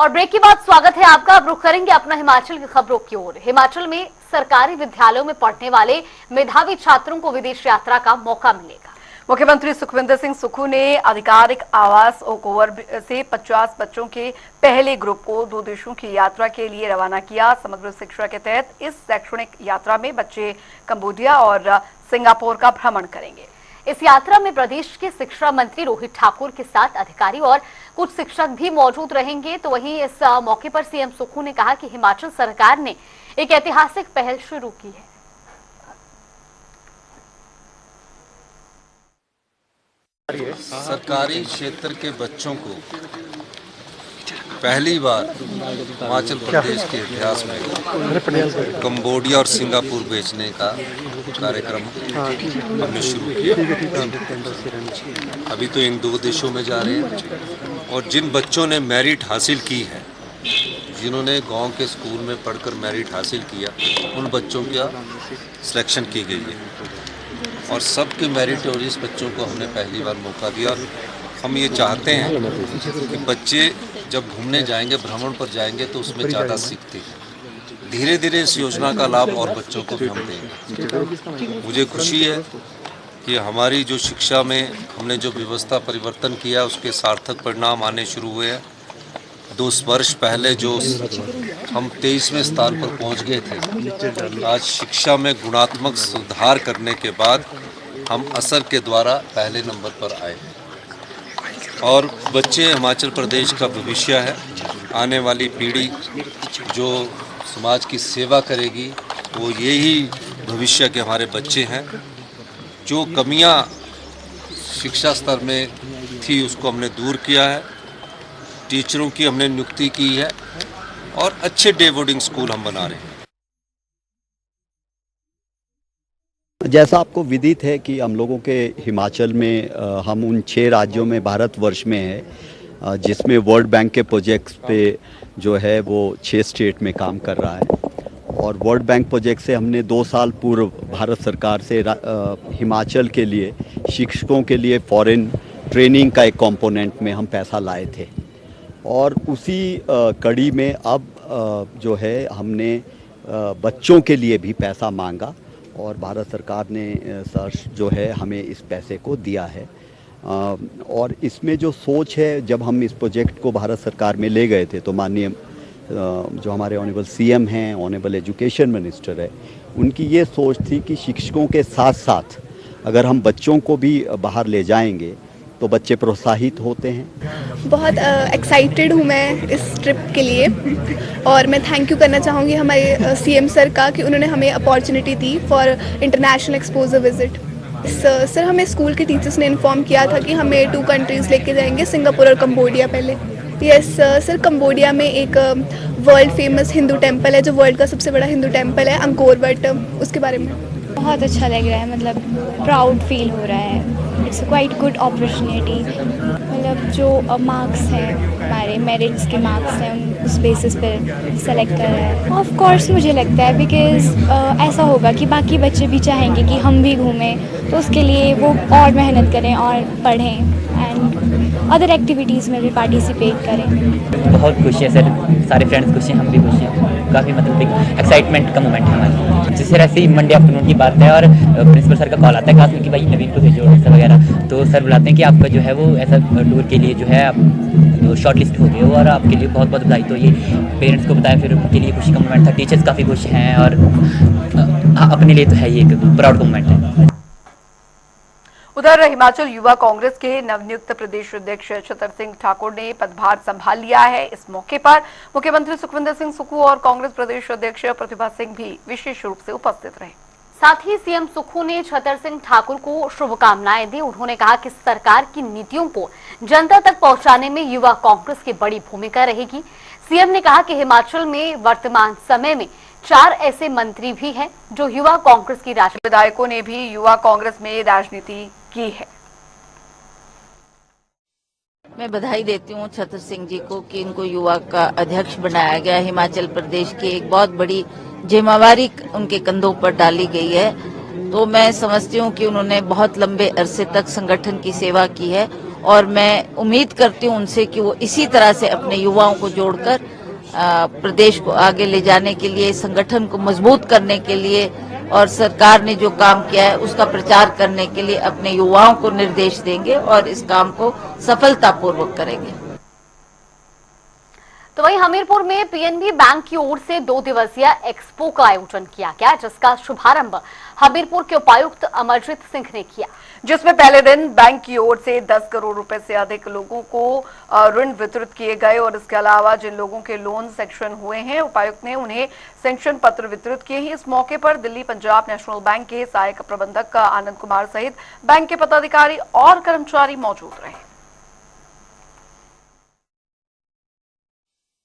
और ब्रेक के बाद स्वागत है आपका। अब रुख करेंगे अपना हिमाचल की खबरों की ओर। हिमाचल में सरकारी विद्यालयों में पढ़ने वाले मेधावी छात्रों को विदेश यात्रा का मौका मिलेगा। मुख्यमंत्री सुखविंदर सिंह सुक्खू ने आधिकारिक आवास ओक ओवर से 50 बच्चों के पहले ग्रुप को 2 देशों की यात्रा के लिए रवाना किया। समग्र शिक्षा के तहत इस शैक्षणिक यात्रा में बच्चे कंबोडिया और सिंगापुर का भ्रमण करेंगे। इस यात्रा में प्रदेश के शिक्षा मंत्री रोहित ठाकुर के साथ अधिकारी और कुछ शिक्षक भी मौजूद रहेंगे। तो वहीं इस मौके पर सीएम सुक्खू ने कहा कि हिमाचल सरकार ने एक ऐतिहासिक पहल शुरू की है। सरकारी क्षेत्र के बच्चों को पहली बार हिमाचल प्रदेश के इतिहास में कंबोडिया और सिंगापुर भेजने का कार्यक्रम हमने शुरू किया। अभी तो इन 2 देशों में जा रहे हैं और जिन बच्चों ने मेरिट हासिल की है, जिन्होंने गांव के स्कूल में पढ़कर मेरिट हासिल किया, उन बच्चों का सिलेक्शन की गई है और सबके मेरिटोरियस बच्चों को हमने पहली बार मौका दिया। हम ये चाहते हैं कि बच्चे जब घूमने जाएंगे, भ्रमण पर जाएंगे, तो उसमें ज़्यादा सीखते हैं। धीरे धीरे इस योजना का लाभ और बच्चों को भी हम देंगे। मुझे खुशी है कि हमारी जो शिक्षा में हमने जो व्यवस्था परिवर्तन किया, उसके सार्थक परिणाम आने शुरू हुए हैं। 2 वर्ष पहले जो हम 23वें स्थान पर पहुंच गए थे, आज शिक्षा में गुणात्मक सुधार करने के बाद हम असर के द्वारा पहले नंबर पर आए हैं और बच्चे हिमाचल प्रदेश का भविष्य है। आने वाली पीढ़ी जो समाज की सेवा करेगी, वो यही भविष्य के हमारे बच्चे हैं। जो कमियां शिक्षा स्तर में थी, उसको हमने दूर किया है। टीचरों की हमने नियुक्ति की है और अच्छे डे बोर्डिंग स्कूल हम बना रहे हैं। जैसा आपको विदित है कि हम लोगों के हिमाचल में हम उन 6 राज्यों में भारतवर्ष में है जिसमें वर्ल्ड बैंक के प्रोजेक्ट्स पे जो है वो 6 स्टेट में काम कर रहा है। और वर्ल्ड बैंक प्रोजेक्ट से हमने 2 साल पूर्व भारत सरकार से हिमाचल के लिए शिक्षकों के लिए फॉरेन ट्रेनिंग का एक कंपोनेंट में हम पैसा लाए थे और उसी कड़ी में अब जो है हमने बच्चों के लिए भी पैसा मांगा और भारत सरकार ने सर जो है हमें इस पैसे को दिया है। और इसमें जो सोच है, जब हम इस प्रोजेक्ट को भारत सरकार में ले गए थे तो माननीय जो हमारे ऑनरेबल सीएम हैं, ऑनरेबल एजुकेशन मिनिस्टर है, उनकी ये सोच थी कि शिक्षकों के साथ साथ अगर हम बच्चों को भी बाहर ले जाएंगे तो बच्चे प्रोत्साहित होते हैं। बहुत एक्साइटेड हूँ मैं इस ट्रिप के लिए और मैं थैंक यू करना चाहूँगी हमारे सीएम सर का कि उन्होंने हमें opportunity the for international exposure visit. Sir हमें स्कूल के टीचर्स ने इन्फॉर्म किया था कि हमें 2 कंट्रीज़ लेके जाएंगे, सिंगापुर और कंबोडिया पहले। यस सर, कंबोडिया में एक वर्ल्ड फेमस हिंदू टेम्पल है जो वर्ल्ड का सबसे बड़ा हिंदू टेम्पल है, अंकोर वट, उसके बारे में। बहुत अच्छा लग रहा है, मतलब प्राउड फील हो रहा है। It's quite good opportunity. मतलब जो मार्क्स हैं, हमारे मेरिट्स के मार्क्स हैं, उस बेसिस पर सेलेक्ट कर रहा है। ऑफ कोर्स मुझे लगता है बिकॉज़ ऐसा होगा कि बाकी बच्चे भी चाहेंगे कि हम भी घूमें, तो उसके लिए वो और मेहनत करें और पढ़ें एंड अदर एक्टिविटीज़ में भी पार्टिसिपेट करें। बहुत खुश है सर, सारे फ्रेंड्स खुश हैं, हम भी खुश हैं। काफ़ी मतलब एक एक्साइटमेंट का मोमेंट है हमारे। जिस तरह से मंडे आफ्टरनून की बात है और प्रिंसिपल सर का कॉल आता है खास में कि भाई नवीन को भेजो ऐसा वगैरह, तो सर बुलाते हैं कि आपका जो है वो ऐसा टूर के लिए जो है आप शॉर्ट लिस्ट हो गए हो और आपके लिए बहुत बहुत बधाई। तो ये पेरेंट्स को बताया, फिर उनके लिए खुशी का मोमेंट था। टीचर्स काफ़ी खुश हैं और अपने लिए तो है ये एक प्राउड मोमेंट है। उधर हिमाचल युवा कांग्रेस के नवनियुक्त प्रदेश अध्यक्ष छतर सिंह ठाकुर ने पदभार संभाल लिया है। इस मौके पर मुख्यमंत्री सुखविंदर सिंह सुक्खू और कांग्रेस प्रदेश अध्यक्ष प्रतिभा सिंह भी विशेष रूप से उपस्थित रहे। साथ ही सीएम सुक्खू ने छतर सिंह ठाकुर को शुभकामनाएं दी। उन्होंने कहा कि सरकार की नीतियों को जनता तक पहुंचाने में युवा कांग्रेस की बड़ी भूमिका रहेगी। सीएम ने कहा कि हिमाचल में वर्तमान समय में 4 ऐसे मंत्री भी हैं जो युवा कांग्रेस की विधायकों ने भी युवा कांग्रेस में राजनीति की है। मैं बधाई देती हूँ छतर सिंह जी को कि इनको युवा का अध्यक्ष बनाया गया। हिमाचल प्रदेश की एक बहुत बड़ी जिम्मेवारी उनके कंधों पर डाली गई है। तो मैं समझती हूँ कि उन्होंने बहुत लंबे अरसे तक संगठन की सेवा की है और मैं उम्मीद करती हूँ उनसे कि वो इसी तरह से अपने युवाओं को जोड़कर प्रदेश को आगे ले जाने के लिए, संगठन को मजबूत करने के लिए और सरकार ने जो काम किया है उसका प्रचार करने के लिए अपने युवाओं को निर्देश देंगे और इस काम को सफलतापूर्वक करेंगे। तो वहीं हमीरपुर में पीएनबी बैंक की ओर से 2 दिवसीय एक्सपो का आयोजन किया गया, जिसका शुभारंभ हमीरपुर के उपायुक्त अमरजीत सिंह ने किया, जिसमें पहले दिन बैंक की ओर से 10 करोड़ रुपए से अधिक लोगों को ऋण वितरित किए गए और इसके अलावा जिन लोगों के लोन सैंक्शन हुए हैं उपायुक्त ने उन्हें सैंक्शन पत्र वितरित किए हैं। इस मौके पर दिल्ली पंजाब नेशनल बैंक के सहायक प्रबंधक आनंद कुमार सहित बैंक के पदाधिकारी और कर्मचारी मौजूद रहे।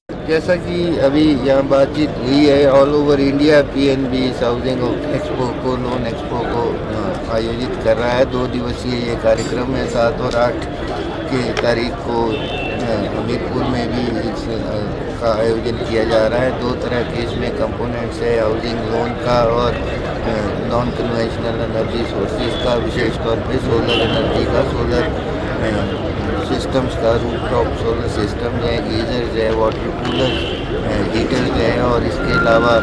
जैसा कि अभी यहाँ बातचीत हुई है, all over India PNB housing expo को, लोन एक्सपो को आयोजित कर रहा है। 2 दिवसीय ये कार्यक्रम है। 7 और 8 की तारीख को हमीरपुर में भी इसका आयोजन किया जा रहा है। 2 तरह के इसमें कंपोनेंट्स है, हाउसिंग लोन का और नॉन कन्वेंशनल एनर्जी सोर्सेज का, विशेष तौर पे सोलर एनर्जी का, सोलर सिस्टम्स का, रूफटॉप सोलर सिस्टम है, गीजर्स है, वाटर कूलर्स, हीटर्स है और इसके अलावा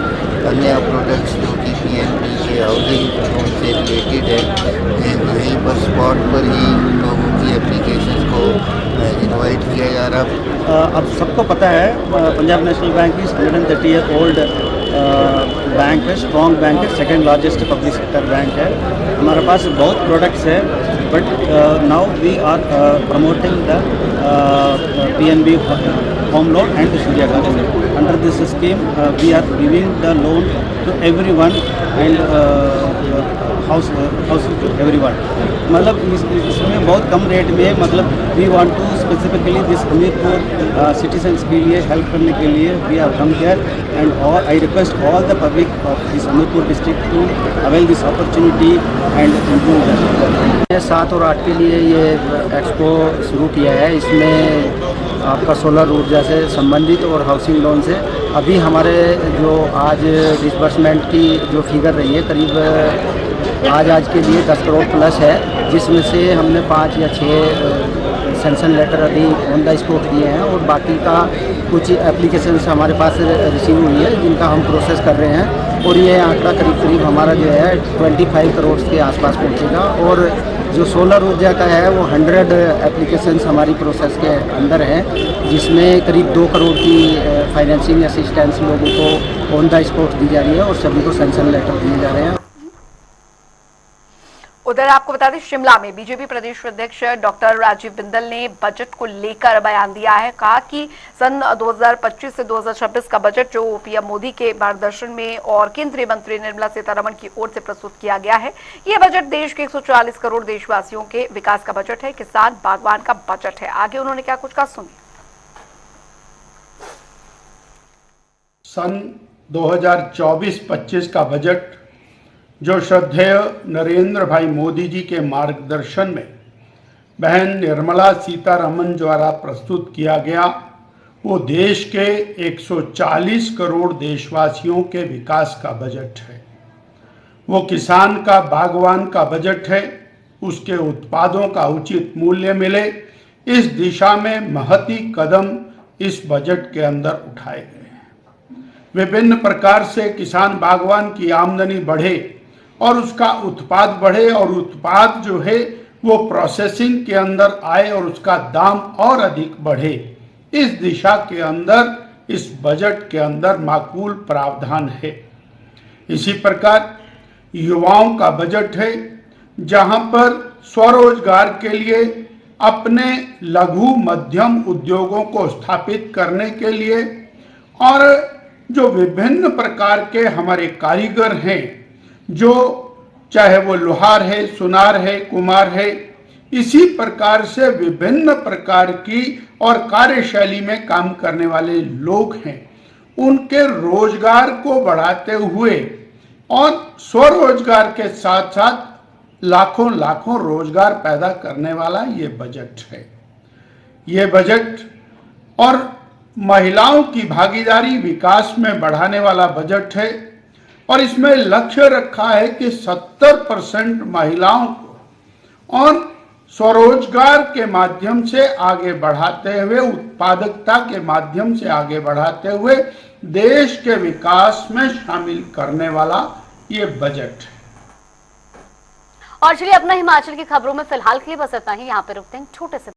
अन्य प्रोडक्ट्स जो कि पीएनबी के हाउसिंग लोन से रिलेटेड है। यहीं पर स्पॉट पर ही लोगों की एप्लीकेशंस को इनवाइट किया जा रहा। अब सबको पता है Punjab national bank is 130 year old bank है, स्ट्रॉन्ग बैंक है, second largest public sector bank है। हमारे पास बहुत प्रोडक्ट्स है, but now we are promoting the PNB home loan and the Surya Ghar. Under this scheme, we are giving the loan to everyone and house to everyone. मतलब इसमें बहुत कम rate में, मतलब we want to specifically this Hamirpur citizens के लिए help करने के लिए we are come here and all I request all the public of this Hamirpur district to avail this opportunity and improve that. 7 और 8 के लिए ये एक्सपो शुरू किया है। इसमें आपका सोलर ऊर्जा से संबंधित और हाउसिंग लोन से अभी हमारे जो आज डिसबर्समेंट की जो फिगर रही है करीब आज के लिए 10 करोड़ प्लस है, जिसमें से हमने 5 या 6 सैंक्शन लेटर अभी ऑन द स्पॉट दिए हैं और बाकी का कुछ एप्लीकेशंस हमारे पास रिसीव हुई है जिनका हम प्रोसेस कर रहे हैं और ये आंकड़ा करीब हमारा जो है 25 करोड़ के आसपास पहुंचेगा। और जो सोलर ऊर्जा का है वो 100 एप्लीकेशंस हमारी प्रोसेस के अंदर हैं, जिसमें करीब 2 करोड़ की फाइनेंसिंग असिस्टेंस लोगों को ऑन द स्पॉट दी जा रही है और सभी को सैंक्शन लेटर दिए जा रहे हैं। उधर आपको बता दें, शिमला में बीजेपी प्रदेश अध्यक्ष डॉक्टर राजीव बिंदल ने बजट को लेकर बयान दिया है। कहा कि सन 2025 से 2026 का बजट जो पीएम मोदी के मार्गदर्शन में और केंद्रीय मंत्री निर्मला सीतारमण की ओर से प्रस्तुत किया गया है, ये बजट देश के 140 करोड़ देशवासियों के विकास का बजट है, किसान बागवान का बजट है। आगे उन्होंने क्या कुछ कहा, सुनिए। सन 2024-25 का बजट जो श्रद्धेय नरेंद्र भाई मोदी जी के मार्गदर्शन में बहन निर्मला सीतारमण द्वारा प्रस्तुत किया गया, वो देश के 140 करोड़ देशवासियों के विकास का बजट है। वो किसान का, बागवान का बजट है। उसके उत्पादों का उचित मूल्य मिले, इस दिशा में महती कदम इस बजट के अंदर उठाए गए हैं। विभिन्न प्रकार से किसान बागवान की आमदनी बढ़े और उसका उत्पाद बढ़े और उत्पाद जो है वो प्रोसेसिंग के अंदर आए और उसका दाम और अधिक बढ़े, इस दिशा के अंदर इस बजट के अंदर माकूल प्रावधान है। इसी प्रकार युवाओं का बजट है, जहां पर स्वरोजगार के लिए अपने लघु मध्यम उद्योगों को स्थापित करने के लिए और जो विभिन्न प्रकार के हमारे कारीगर हैं, जो चाहे वो लोहार है, सुनार है, कुम्हार है, इसी प्रकार से विभिन्न प्रकार की और कार्यशैली में काम करने वाले लोग हैं, उनके रोजगार को बढ़ाते हुए और स्वरोजगार के साथ साथ लाखों लाखों रोजगार पैदा करने वाला ये बजट है। ये बजट और महिलाओं की भागीदारी विकास में बढ़ाने वाला बजट है और इसमें लक्ष्य रखा है कि 70% महिलाओं को और स्वरोजगार के माध्यम से आगे बढ़ाते हुए, उत्पादकता के माध्यम से आगे बढ़ाते हुए देश के विकास में शामिल करने वाला ये बजट है। और चलिए अपना हिमाचल की खबरों में फिलहाल के लिए बस इतना ही। यहाँ पे रुकते हैं छोटे से